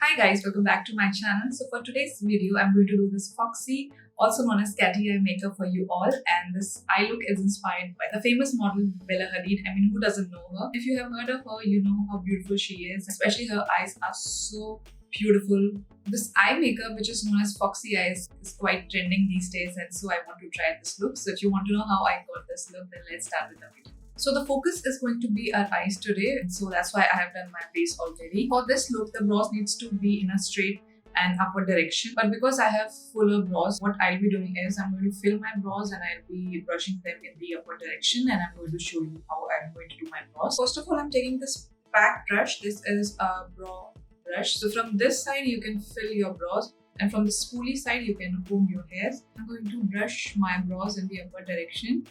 Hi guys, welcome back to my channel. So for today's video, I'm going to do this Foxy, also known as Catty eye makeup for you all. And this eye look is inspired by the famous model Bella Hadid. I mean, who doesn't know her? If you have heard of her, you know how beautiful she is. Especially her eyes are so beautiful. This eye makeup, which is known as Foxy eyes, is quite trending these days, and so I want to try this look. So if you want to know how I got this look, then let's start with the video. So the focus is going to be our eyes today, and so that's why I have done my base already. For this look, the brows needs to be in a straight and upward direction, but because I have fuller brows, what I'll be doing is I'm going to fill my brows and I'll be brushing them in the upward direction, and I'm going to show you how I'm going to do my brows. First of all, I'm taking this pack brush. This is a brow brush. So from this side you can fill your brows, and from the spoolie side you can comb your hairs. I'm going to brush my brows in the upward direction.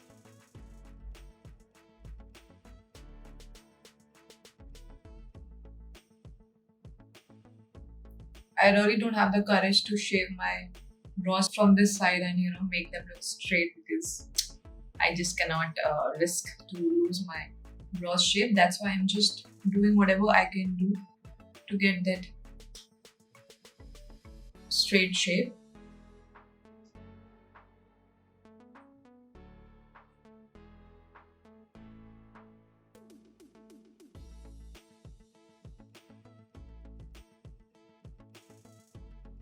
I really don't have the courage to shave my brows from this side and make them look straight, because I just cannot risk to lose my brows shape. That's why I'm just doing whatever I can do to get that straight shape.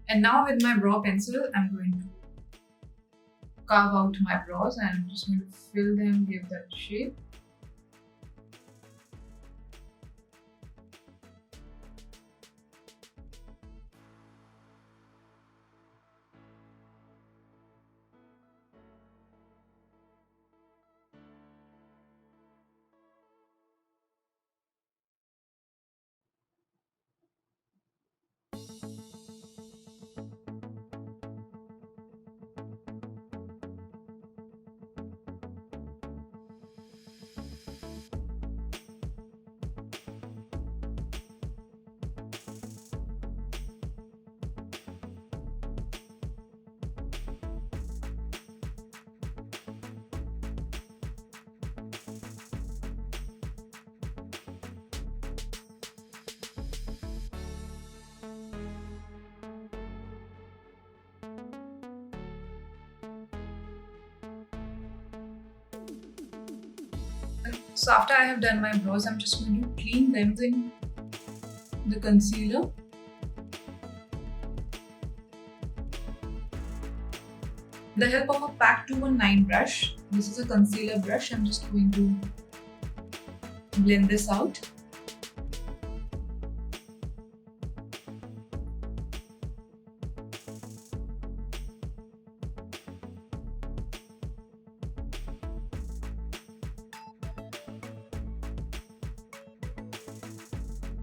And now with my brow pencil, I'm going to carve out my brows and I'm just going to fill them, give them shape. So after I have done my brows, I'm just going to clean them using the concealer. With the help of a PAC 219 brush, this is a concealer brush, I'm just going to blend this out.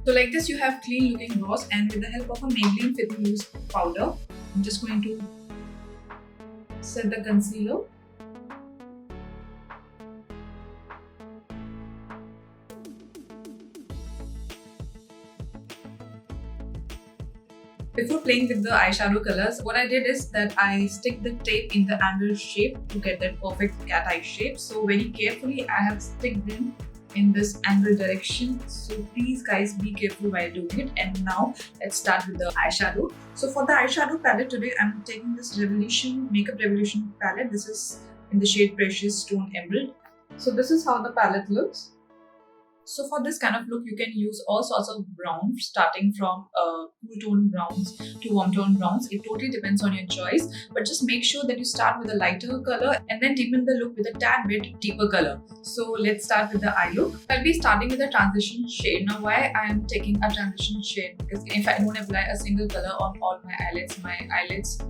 So like this, you have clean looking brows, and with the help of a Maybelline Fitting Loose powder, I'm just going to set the concealer. Before playing with the eyeshadow colors, what I did is that I stick the tape in the angle shape to get that perfect cat eye shape. So very carefully I have stick them in this angle direction, so please guys be careful while doing it. And now let's start with the eyeshadow. So for the eyeshadow palette today, I'm taking this Makeup Revolution palette. This is in the shade Precious Stone Emerald. So this is how the palette looks. So for this kind of look, you can use all sorts of browns, starting from cool tone browns to warm tone browns. It totally depends on your choice, but just make sure that you start with a lighter color and then deepen the look with a tad bit deeper color. So let's start with the eye look. I'll be starting with a transition shade. Now why I am taking a transition shade? Because if I don't apply a single color on all my eyelids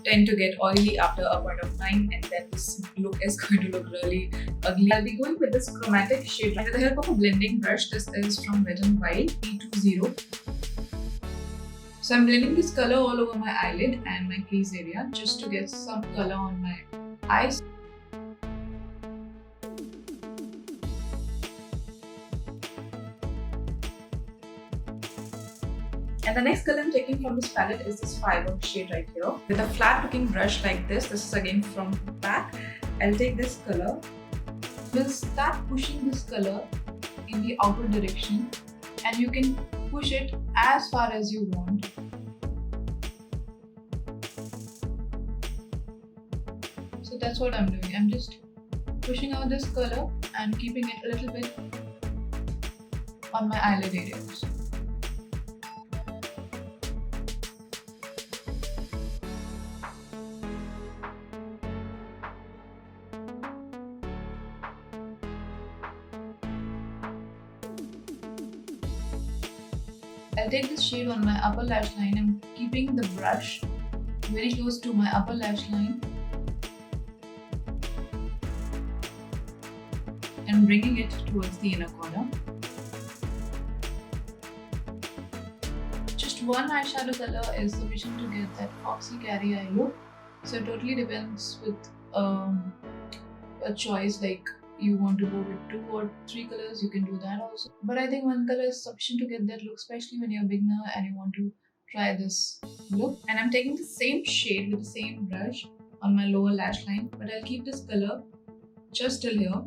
tend to get oily after a point of time, and then this look is going to look really ugly. I'll be going with this chromatic shade with the help of a blending brush. This is from Wet n Wild P20. So I'm blending this color all over my eyelid and my crease area just to get some color on my eyes. And the next color I'm taking from this palette is this Firework shade right here. With a flat looking brush like this is again from PAC. I'll take this color. We'll start pushing this color in the outward direction, and you can push it as far as you want. So that's what I'm doing. I'm just pushing out this color and keeping it a little bit on my eyelid areas. I'll take this shade on my upper lash line. I'm keeping the brush very close to my upper lash line and bringing it towards the inner corner. Just one eyeshadow color is sufficient to get that foxy carry eye look. So it totally depends with a choice, like you want to go with 2 or 3 colors, you can do that also. But I think one color is sufficient to get that look, especially when you're a beginner and you want to try this look. And I'm taking the same shade with the same brush on my lower lash line, but I'll keep this color just till here.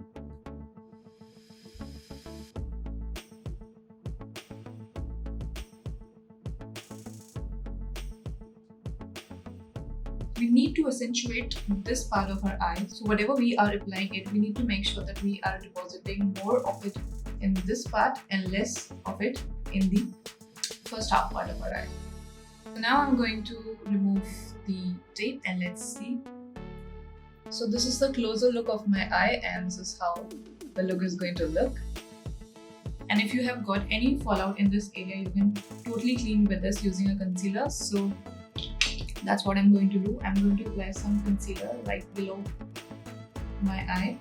We need to accentuate this part of our eye. So whatever we are applying it, we need to make sure that we are depositing more of it in this part and less of it in the first half part of our eye. So now I'm going to remove the tape and let's see. So this is the closer look of my eye and this is how the look is going to look. And if you have got any fallout in this area, you can totally clean with this using a concealer. So that's what I'm going to do. I'm going to apply some concealer right below my eye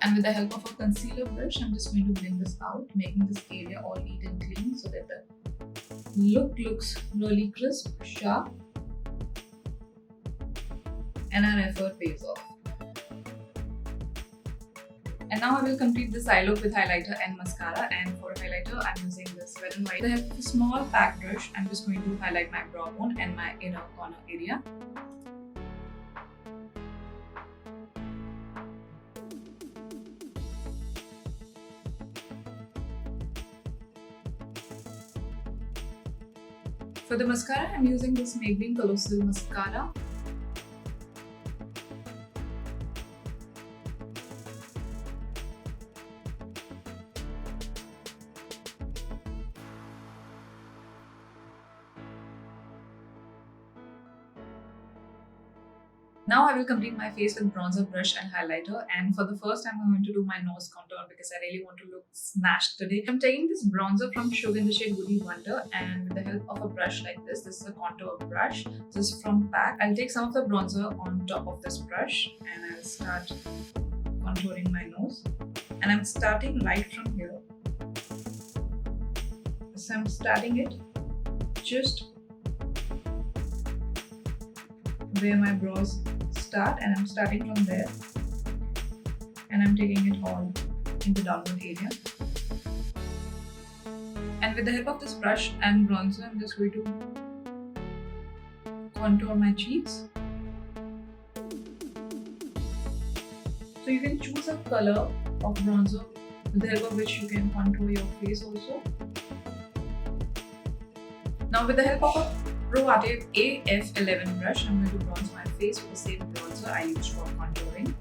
and with the help of a concealer brush, I'm just going to blend this out, making this area all neat and clean so that the look looks really crisp, sharp, and our effort pays off. And now I will complete this eye look with highlighter and mascara, and for highlighter I'm using this Red and White. I have a small pack brush. I'm just going to highlight my brow bone and my inner corner area. For the mascara, I'm using this Maybelline Colossal mascara. Now I will complete my face with bronzer brush and highlighter, and for the first time I'm going to do my nose contour because I really want to look snatched today. I'm taking this bronzer from Sugar in the shade Woody Wonder, and with the help of a brush like this is a contour brush. This is from PAC. I'll take some of the bronzer on top of this brush and I'll start contouring my nose. And I'm starting right from here. So I'm starting it just where my brows start, and I'm starting from there and I'm taking it all in the downward area. And with the help of this brush and bronzer, I'm just going to contour my cheeks. So you can choose a color of bronzer with the help of which you can contour your face also. Now with the help of a Pro Arte AF11 brush, I'm going to bronze my face with the same bronzer I used for contouring.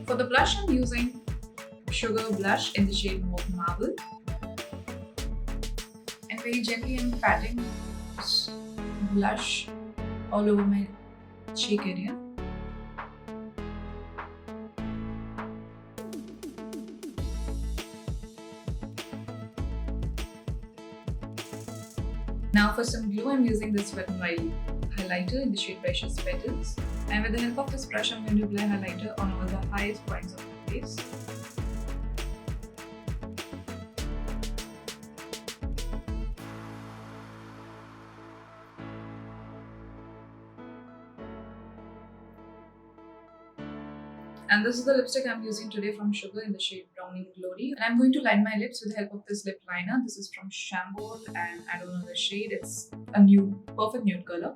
For the blush, I'm using Sugar blush in the shade Mauve Marble. And very gently I'm patting this blush all over my cheek area. Now for some glue, I'm using this Wet n Wild highlighter in the shade Precious Petals. And with the help of this brush, I'm going to apply highlighter on all the highest points of my face. And this is the lipstick I'm using today from Sugar in the shade Brown Crowning Glory. And I'm going to line my lips with the help of this lip liner. This is from Chambor and I don't know the shade. It's a nude, perfect nude color.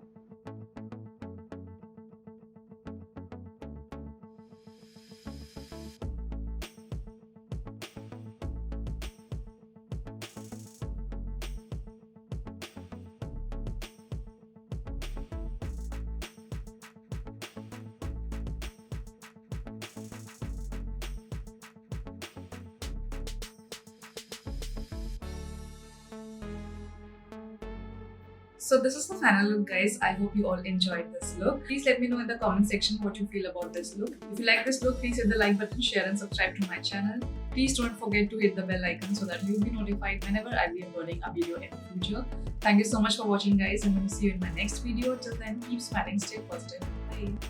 So this is the final look, guys. I hope you all enjoyed this look. Please let me know in the comment section what you feel about this look. If you like this look, please hit the like button, share and subscribe to my channel. Please don't forget to hit the bell icon so that you'll be notified whenever I'll be uploading a video in the future. Thank you so much for watching, guys. I'm going to see you in my next video. Till then, keep smiling, stay positive. Bye.